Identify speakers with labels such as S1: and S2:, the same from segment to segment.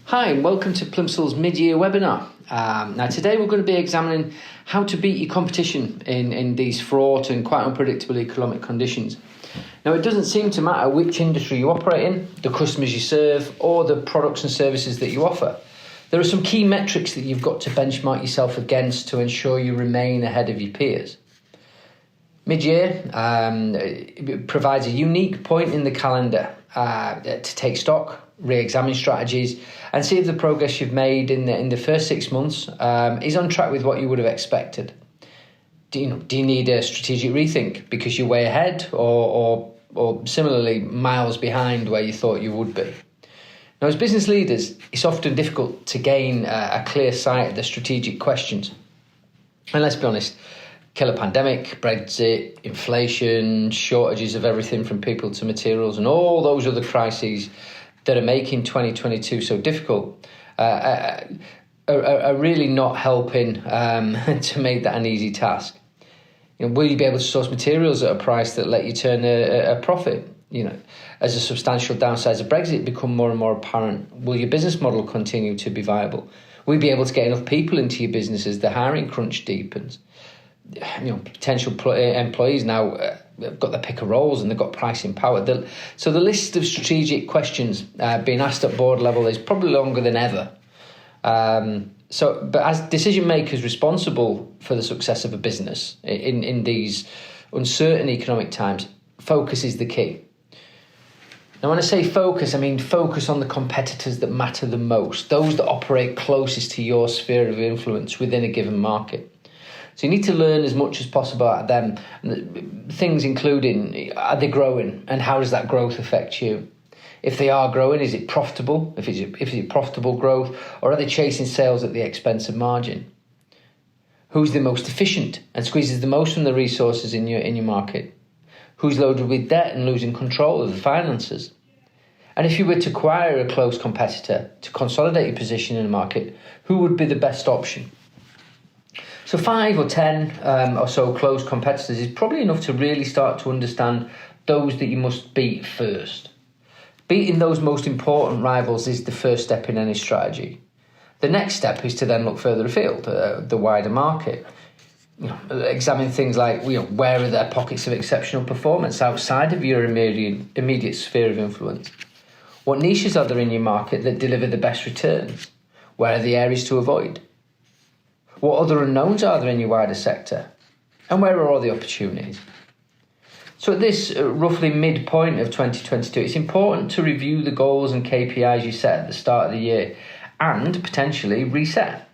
S1: Hi, and welcome to Plimsoll's mid-year webinar. Now today we're going to be examining how to beat your competition in these fraught and quite unpredictable economic conditions. Now it doesn't seem to matter which industry you operate in, the customers you serve, or the products and services that you offer. There are some key metrics that you've got to benchmark yourself against to ensure you remain ahead of your peers. Mid-year it provides a unique point in the calendar to take stock, re-examine strategies, and see if the progress you've made in the first 6 months is on track with what you would have expected. Do you need a strategic rethink because you're way ahead, or similarly miles behind where you thought you would be? Now, as business leaders, it's often difficult to gain a clear sight of the strategic questions. And let's be honest, killer pandemic, Brexit, inflation, shortages of everything from people to materials, and all those other crises that are making 2022 so difficult are really not helping to make that an easy task. Will you be able to source materials at a price that let you turn a profit? As a substantial downsides of Brexit become more and more apparent, will your business model continue to be viable? Will you be able to get enough people into your business as the hiring crunch deepens? Potential employees now have got the pick of roles and they've got pricing power. So the list of strategic questions being asked at board level is probably longer than ever. But as decision makers responsible for the success of a business in these uncertain economic times, focus is the key. Now, when I say focus, I mean focus on the competitors that matter the most, those that operate closest to your sphere of influence within a given market. So you need to learn as much as possible about them, things including, are they growing and how does that growth affect you? If they are growing, is it profitable? If it's profitable growth, or are they chasing sales at the expense of margin? Who's the most efficient and squeezes the most from the resources in your market? Who's loaded with debt and losing control of the finances? And if you were to acquire a close competitor to consolidate your position in the market, who would be the best option? So 5 or 10 or so close competitors is probably enough to really start to understand those that you must beat first. Beating those most important rivals is the first step in any strategy. The next step is to then look further afield, the wider market. Examine things like where are there pockets of exceptional performance outside of your immediate sphere of influence? What niches are there in your market that deliver the best returns? Where are the areas to avoid? What other unknowns are there in your wider sector? And where are all the opportunities? So at this roughly midpoint of 2022, it's important to review the goals and KPIs you set at the start of the year and potentially reset.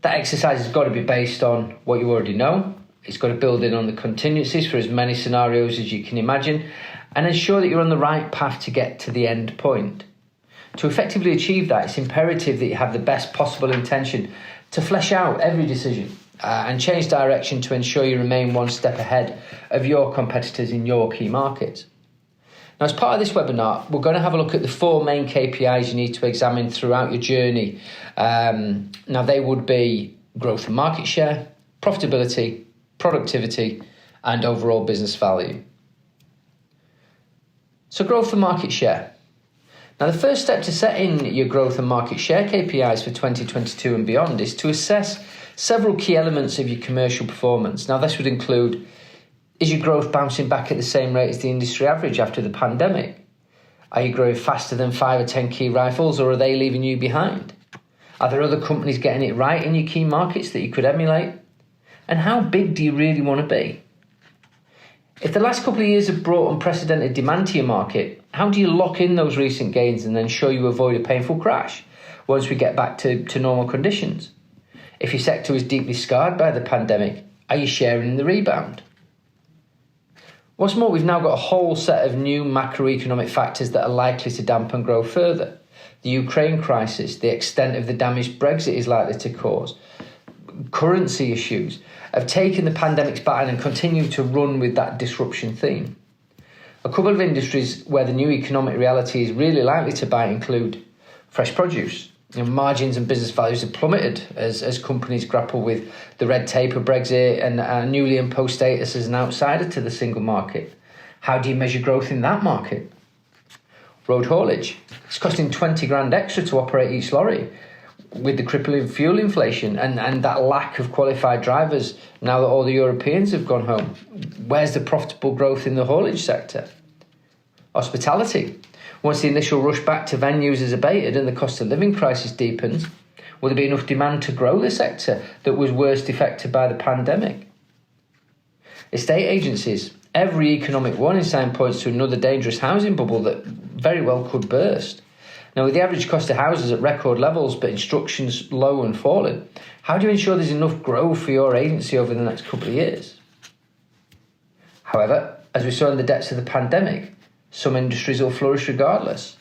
S1: That exercise has got to be based on what you already know. It's got to build in on the contingencies for as many scenarios as you can imagine and ensure that you're on the right path to get to the end point. To effectively achieve that, it's imperative that you have the best possible intention to flesh out every decision and change direction to ensure you remain one step ahead of your competitors in your key markets. Now, as part of this webinar, we're going to have a look at the 4 main KPIs you need to examine throughout your journey. Now, they would be growth and market share, profitability, productivity, and overall business value. So growth and market share. Now, the first step to setting your growth and market share KPIs for 2022 and beyond is to assess several key elements of your commercial performance. Now, this would include, is your growth bouncing back at the same rate as the industry average after the pandemic? Are you growing faster than 5 or 10 key rivals, or are they leaving you behind? Are there other companies getting it right in your key markets that you could emulate? And how big do you really want to be? If the last couple of years have brought unprecedented demand to your market, how do you lock in those recent gains and ensure you avoid a painful crash once we get back to normal conditions? If your sector is deeply scarred by the pandemic, are you sharing in the rebound? What's more, we've now got a whole set of new macroeconomic factors that are likely to dampen growth further. The Ukraine crisis, the extent of the damage Brexit is likely to cause, currency issues have taken the pandemic's baton and continue to run with that disruption theme. A couple of industries where the new economic reality is really likely to bite include fresh produce. Margins and business values have plummeted as companies grapple with the red tape of Brexit and newly imposed status as an outsider to the single market. How do you measure growth in that market? road haulage. It's costing 20 grand extra to operate each lorry with the crippling fuel inflation and that lack of qualified drivers now that all the Europeans have gone home. Where's the profitable growth in the haulage sector? Hospitality. Once the initial rush back to venues is abated and the cost of living crisis deepens, will there be enough demand to grow the sector that was worst affected by the pandemic? Estate agencies. Every economic warning sign points to another dangerous housing bubble that very well could burst. Now, with the average cost of houses at record levels but instructions low and falling, how do you ensure there's enough growth for your agency over the next couple of years? However, as we saw in the depths of the pandemic, some industries will flourish regardless.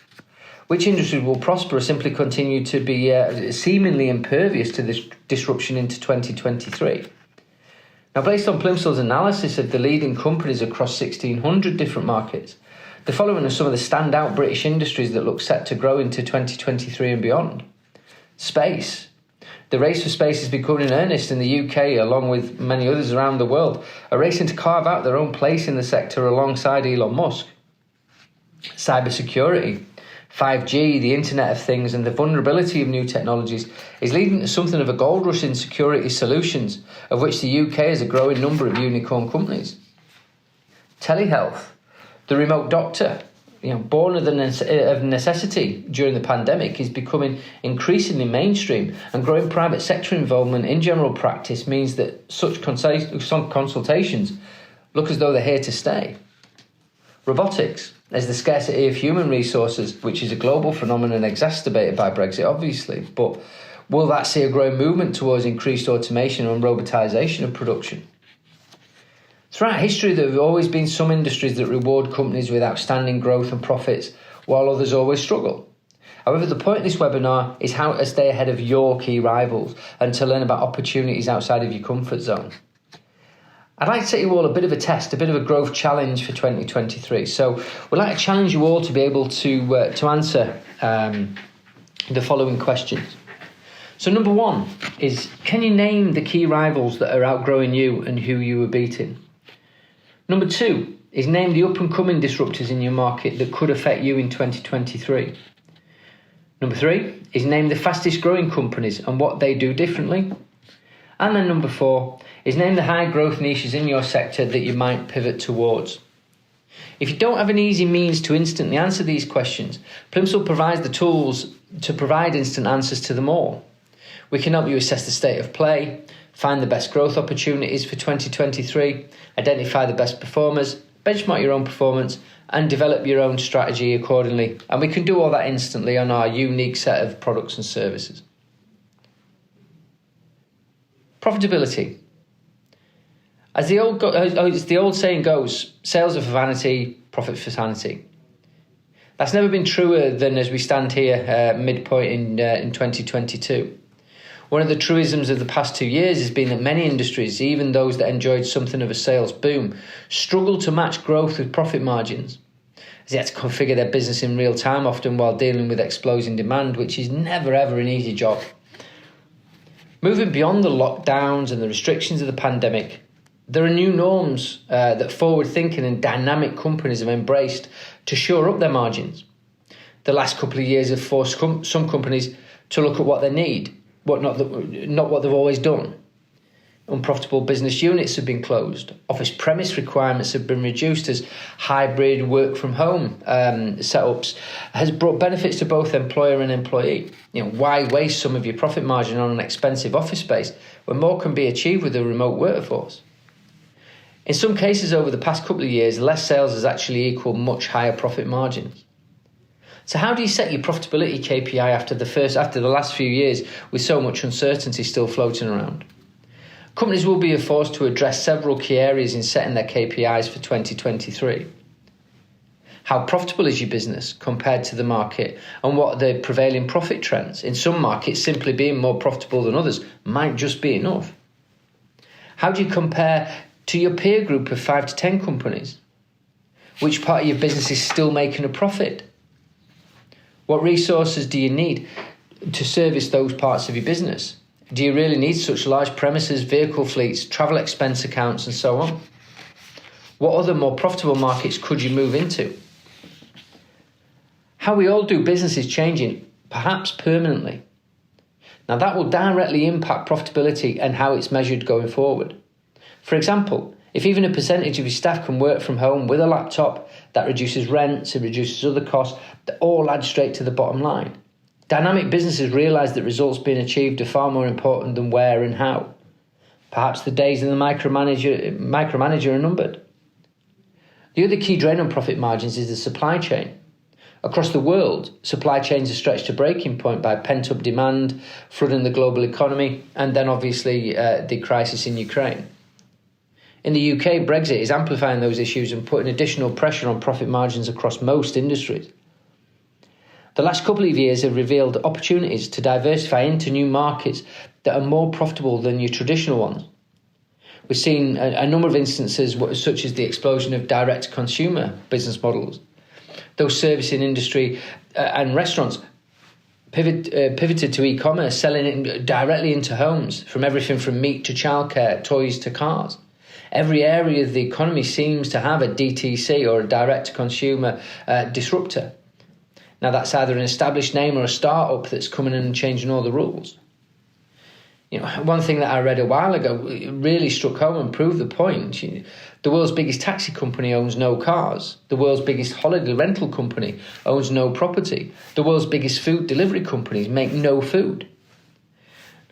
S1: Which industries will prosper or simply continue to be seemingly impervious to this disruption into 2023? Now, based on Plimsoll's analysis of the leading companies across 1,600 different markets, the following are some of the standout British industries that look set to grow into 2023 and beyond. Space. The race for space is becoming in earnest in the UK, along with many others around the world, are racing to carve out their own place in the sector alongside Elon Musk. Cybersecurity. 5G, the Internet of Things, and the vulnerability of new technologies is leading to something of a gold rush in security solutions, of which the UK has a growing number of unicorn companies. Telehealth. The remote doctor, born of necessity during the pandemic, is becoming increasingly mainstream, and growing private sector involvement in general practice means that such consultations look as though they're here to stay. Robotics. There's the scarcity of human resources, which is a global phenomenon exacerbated by Brexit, obviously, but will that see a growing movement towards increased automation and robotisation of production? Throughout history, there have always been some industries that reward companies with outstanding growth and profits, while others always struggle. However, the point of this webinar is how to stay ahead of your key rivals and to learn about opportunities outside of your comfort zone. I'd like to set you all a bit of a test, a bit of a growth challenge for 2023. So we'd like to challenge you all to be able to answer the following questions. So number one is, can you name the key rivals that are outgrowing you and who you are beating? Number two is, name the up-and-coming disruptors in your market that could affect you in 2023. Number three is, name the fastest growing companies and what they do differently. And then number four is, name the high growth niches in your sector that you might pivot towards. If you don't have an easy means to instantly answer these questions, Plimsoll provides the tools to provide instant answers to them all. We can help you assess the state of play, find the best growth opportunities for 2023, identify the best performers, benchmark your own performance, and develop your own strategy accordingly. And we can do all that instantly on our unique set of products and services. Profitability. As the old saying goes, sales are for vanity, profit for sanity. That's never been truer than as we stand here midpoint in 2022. One of the truisms of the past 2 years has been that many industries, even those that enjoyed something of a sales boom, struggle to match growth with profit margins, as they had to configure their business in real time, often while dealing with exploding demand, which is never ever an easy job. Moving beyond the lockdowns and the restrictions of the pandemic, there are new norms that forward-thinking and dynamic companies have embraced to shore up their margins. The last couple of years have forced some companies to look at what they need, not what they've always done. Unprofitable business units have been closed. Office premise requirements have been reduced as hybrid work from home setups has brought benefits to both employer and employee. Why waste some of your profit margin on an expensive office space when more can be achieved with a remote workforce? In some cases over the past couple of years, less sales has actually equaled much higher profit margins. So how do you set your profitability KPI after the last few years with so much uncertainty still floating around? Companies will be forced to address several key areas in setting their KPIs for 2023. How profitable is your business compared to the market, and what are the prevailing profit trends? In some markets, simply being more profitable than others might just be enough. How do you compare to your peer group of 5 to 10 companies? Which part of your business is still making a profit? What resources do you need to service those parts of your business? Do you really need such large premises, vehicle fleets, travel expense accounts, and so on? What other more profitable markets could you move into? How we all do business is changing, perhaps permanently. Now that will directly impact profitability and how it's measured going forward. For example, if even a percentage of your staff can work from home with a laptop, that reduces rents, it reduces other costs, that all add straight to the bottom line. Dynamic businesses realise that results being achieved are far more important than where and how. Perhaps the days of the micromanager are numbered. The other key drain on profit margins is the supply chain. Across the world, supply chains are stretched to breaking point by pent-up demand, flooding the global economy, and then obviously the crisis in Ukraine. In the UK, Brexit is amplifying those issues and putting additional pressure on profit margins across most industries. The last couple of years have revealed opportunities to diversify into new markets that are more profitable than your traditional ones. We've seen a number of instances such as the explosion of direct-to-consumer business models. Those servicing industry and restaurants pivoted to e-commerce, selling it directly into homes, from everything from meat to childcare, toys to cars. Every area of the economy seems to have a DTC or a direct-to-consumer disruptor. Now, that's either an established name or a start-up that's coming in and changing all the rules. One thing that I read a while ago really struck home and proved the point. The world's biggest taxi company owns no cars. The world's biggest holiday rental company owns no property. The world's biggest food delivery companies make no food.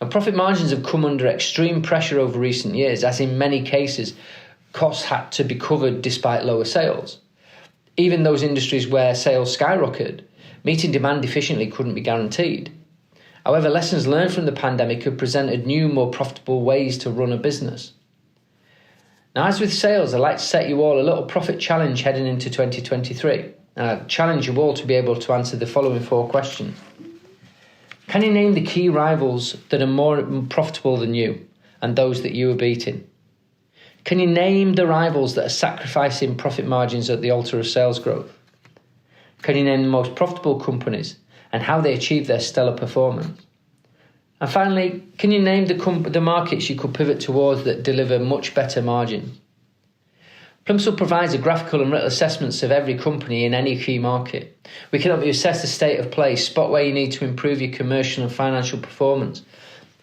S1: Now, profit margins have come under extreme pressure over recent years, as in many cases, costs had to be covered despite lower sales. Even those industries where sales skyrocketed, meeting demand efficiently couldn't be guaranteed. However, lessons learned from the pandemic have presented new, more profitable ways to run a business. Now, as with sales, I'd like to set you all a little profit challenge heading into 2023. And I challenge you all to be able to answer the following 4 questions. Can you name the key rivals that are more profitable than you and those that you are beating? Can you name the rivals that are sacrificing profit margins at the altar of sales growth? Can you name the most profitable companies and how they achieve their stellar performance? And finally, can you name the markets you could pivot towards that deliver much better margins? Plumsville provides a graphical and written assessments of every company in any key market. We can help you assess the state of play, spot where you need to improve your commercial and financial performance,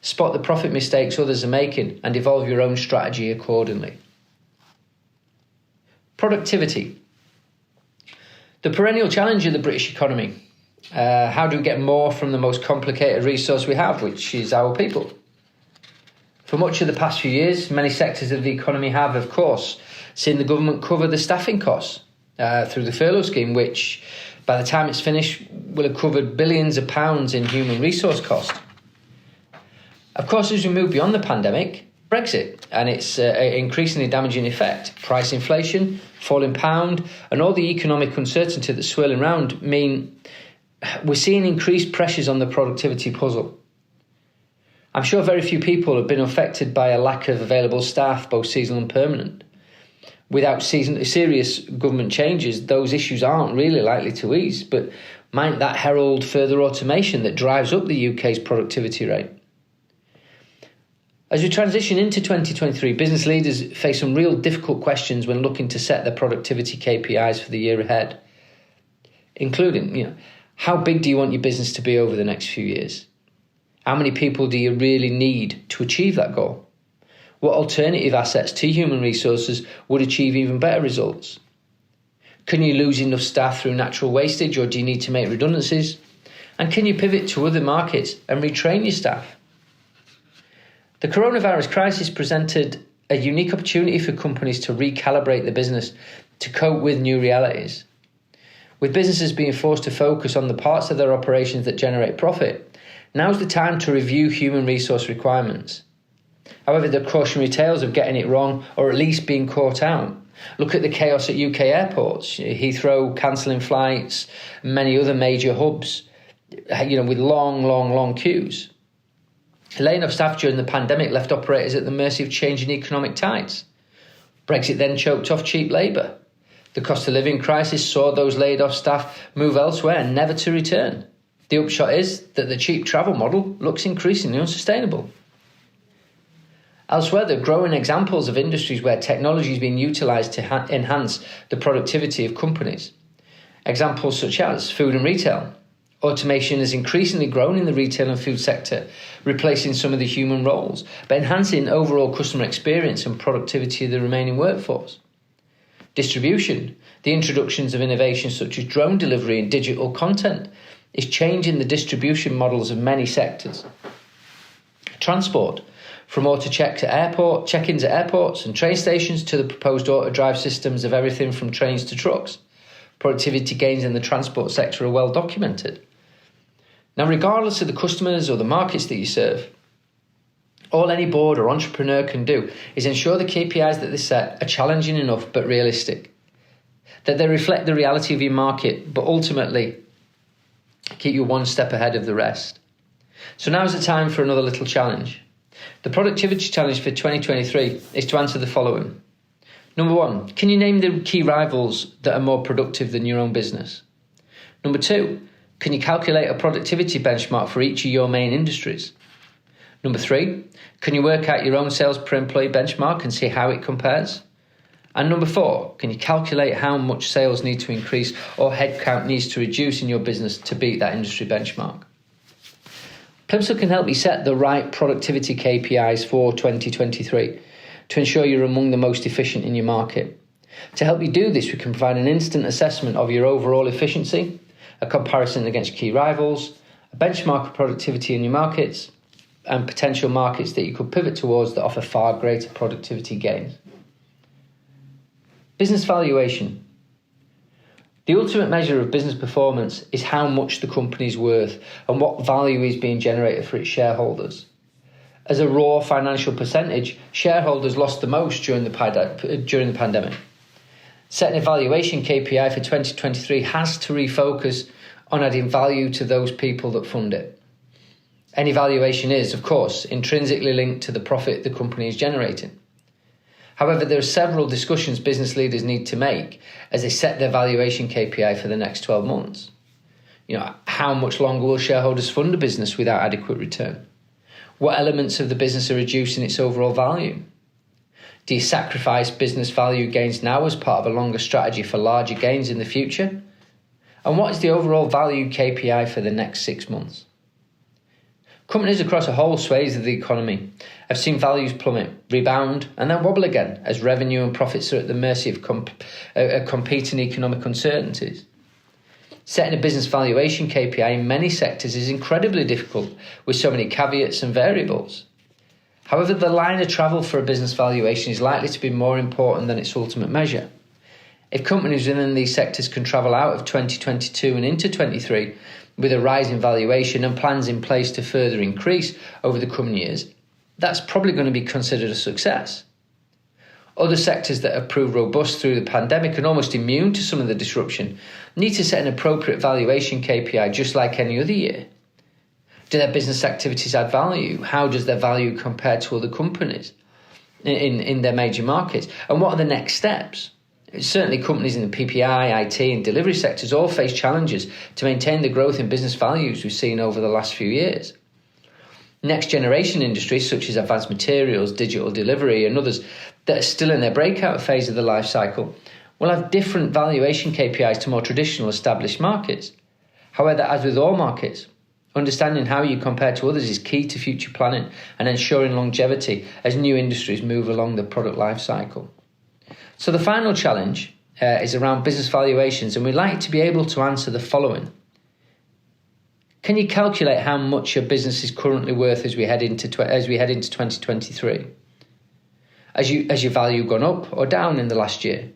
S1: spot the profit mistakes others are making, and evolve your own strategy accordingly. Productivity. The perennial challenge of the British economy. How do we get more from the most complicated resource we have, which is our people? For much of the past few years, many sectors of the economy have, of course, seen the government cover the staffing costs through the furlough scheme, which, by the time it's finished, will have covered billions of pounds in human resource costs. Of course, as we move beyond the pandemic, Brexit and its increasingly damaging effect, price inflation, falling pound, and all the economic uncertainty that's swirling around mean we're seeing increased pressures on the productivity puzzle. I'm sure very few people have been affected by a lack of available staff, both seasonal and permanent. Without serious government changes, those issues aren't really likely to ease, but might that herald further automation that drives up the UK's productivity rate? As we transition into 2023, business leaders face some real difficult questions when looking to set their productivity KPIs for the year ahead, including, how big do you want your business to be over the next few years? How many people do you really need to achieve that goal? What alternative assets to human resources would achieve even better results? Can you lose enough staff through natural wastage, or do you need to make redundancies? And can you pivot to other markets and retrain your staff? The coronavirus crisis presented a unique opportunity for companies to recalibrate the business to cope with new realities. With businesses being forced to focus on the parts of their operations that generate profit, now's the time to review human resource requirements. However, there are cautionary tales of getting it wrong or at least being caught out. Look at the chaos at UK airports, Heathrow cancelling flights, many other major hubs, with long queues. Laying off staff during the pandemic left operators at the mercy of changing economic tides. Brexit then choked off cheap labour. The cost of living crisis saw those laid off staff move elsewhere, never to return. The upshot is that the cheap travel model looks increasingly unsustainable. Elsewhere, there are growing examples of industries where technology is being utilised to enhance the productivity of companies. Examples such as food and retail. Automation has increasingly grown in the retail and food sector, replacing some of the human roles, but enhancing overall customer experience and productivity of the remaining workforce. Distribution. The introductions of innovations such as drone delivery and digital content is changing the distribution models of many sectors. Transport. From auto-check to check-ins at airports and train stations to the proposed auto-drive systems of everything from trains to trucks. Productivity gains in the transport sector are well documented. Now, regardless of the customers or the markets that you serve, all any board or entrepreneur can do is ensure the KPIs that they set are challenging enough but realistic, that they reflect the reality of your market, but ultimately keep you one step ahead of the rest. So now's the time for another little challenge. The productivity challenge for 2023 is to answer the following. Number 1, can you name the key rivals that are more productive than your own business? Number 2, can you calculate a productivity benchmark for each of your main industries? Number 3, can you work out your own sales per employee benchmark and see how it compares? And number 4, can you calculate how much sales need to increase or headcount needs to reduce in your business to beat that industry benchmark? Plimsoll can help you set the right productivity KPIs for 2023 to ensure you're among the most efficient in your market. To help you do this, we can provide an instant assessment of your overall efficiency, a comparison against key rivals, a benchmark of productivity in your markets, and potential markets that you could pivot towards that offer far greater productivity gains. Business valuation. The ultimate measure of business performance is how much the company is worth and what value is being generated for its shareholders. As a raw financial percentage, shareholders lost the most during the pandemic. Setting a valuation KPI for 2023 has to refocus on adding value to those people that fund it. Any valuation is, of course, intrinsically linked to the profit the company is generating. However, there are several discussions business leaders need to make as they set their valuation KPI for the next 12 months. How much longer will shareholders fund a business without adequate return? What elements of the business are reducing its overall value? Do you sacrifice business value gains now as part of a longer strategy for larger gains in the future? And what is the overall value KPI for the next 6 months? Companies across a whole swathe of the economy have seen values plummet, rebound, and then wobble again as revenue and profits are at the mercy of competing economic uncertainties. Setting a business valuation KPI in many sectors is incredibly difficult with so many caveats and variables. However, the line of travel for a business valuation is likely to be more important than its ultimate measure. If companies within these sectors can travel out of 2022 and into 23 with a rise in valuation and plans in place to further increase over the coming years, that's probably going to be considered a success. Other sectors that have proved robust through the pandemic and almost immune to some of the disruption need to set an appropriate valuation KPI just like any other year. Do their business activities add value? How does their value compare to other companies in their major markets? And what are the next steps? Certainly companies in the PPI, IT and delivery sectors all face challenges to maintain the growth in business values we've seen over the last few years. Next generation industries such as advanced materials, digital delivery and others that are still in their breakout phase of the life cycle will have different valuation KPIs to more traditional established markets. However, as with all markets, understanding how you compare to others is key to future planning and ensuring longevity as new industries move along the product life cycle. So the final challenge is around business valuations, and we'd like to be able to answer the following. Can you calculate how much your business is currently worth as we head into 2023? Has your value gone up or down in the last year?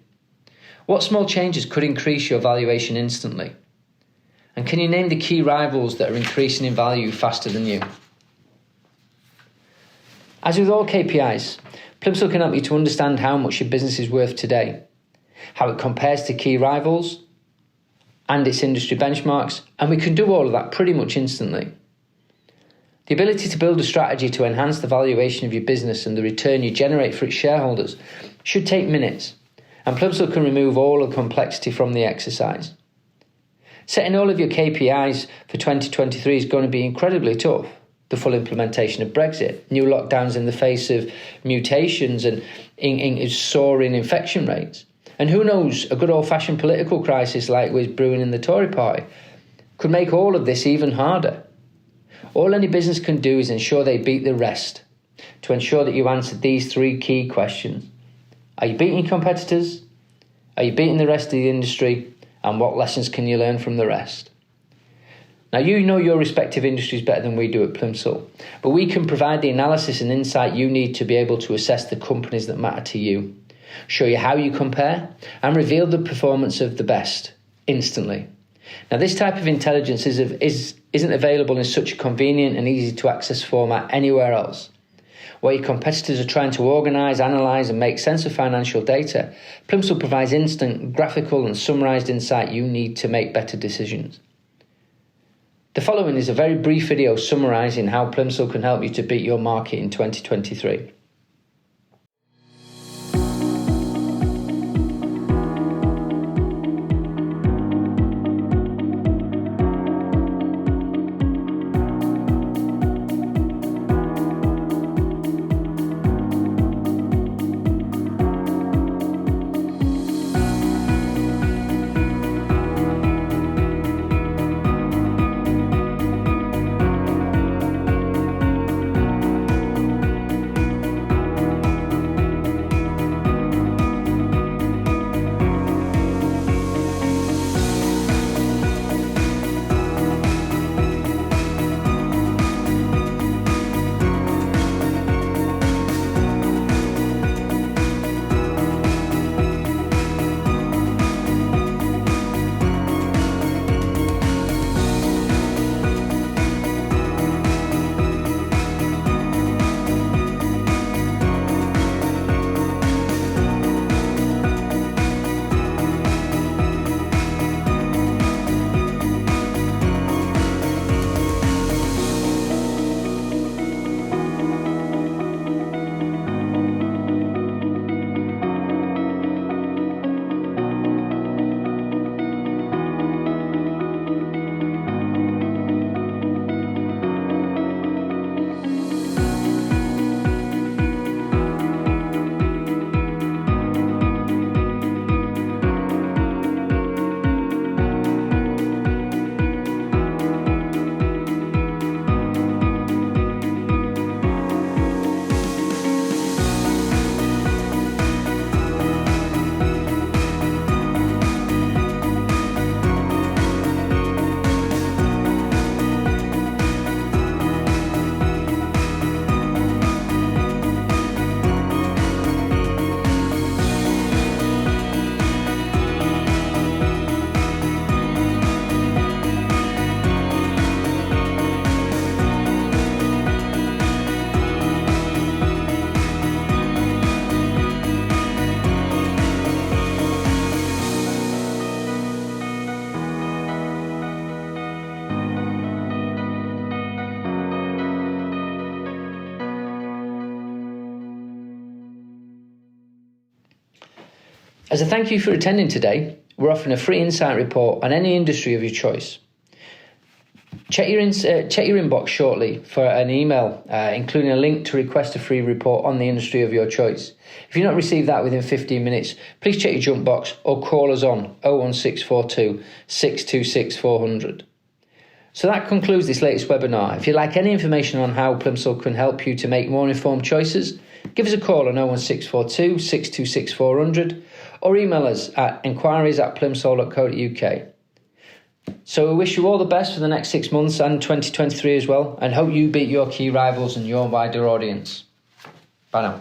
S1: What small changes could increase your valuation instantly? And can you name the key rivals that are increasing in value faster than you? As with all KPIs, Plimsoll can help you to understand how much your business is worth today, how it compares to key rivals and its industry benchmarks, and we can do all of that pretty much instantly. The ability to build a strategy to enhance the valuation of your business and the return you generate for its shareholders should take minutes, and Plimsoll can remove all the complexity from the exercise. Setting all of your KPIs for 2023 is going to be incredibly tough. The full implementation of Brexit, new lockdowns in the face of mutations and soaring infection rates, And who knows, a good old-fashioned political crisis like was brewing in the Tory party could make all of this even harder. All any business can do is ensure they beat the rest, to ensure that you answer these three key questions. Are you beating your competitors? Are you beating the rest of the industry? And what lessons can you learn from the rest? Now, you know your respective industries better than we do at Plimsoll, but we can provide the analysis and insight you need to be able to assess the companies that matter to you, show you how you compare, and reveal the performance of the best instantly. Now, this type of intelligence isn't available in such a convenient and easy to access format anywhere else. While your competitors are trying to organise, analyse and make sense of financial data, Plimsoll provides instant, graphical and summarised insight you need to make better decisions. The following is a very brief video summarising how Plimsoll can help you to beat your market in 2023. As a thank you for attending today, we're offering a free insight report on any industry of your choice. Check your inbox shortly for an email, including a link to request a free report on the industry of your choice. If you've not received that within 15 minutes, please check your junk box or call us on 01642 626 400. So that concludes this latest webinar. If you'd like any information on how Plimsoll can help you to make more informed choices, give us a call on 01642 626 400 or email us at enquiries@plimsoll.co.uk. So we wish you all the best for the next 6 months and 2023 as well, and hope you beat your key rivals and your wider audience. Bye now.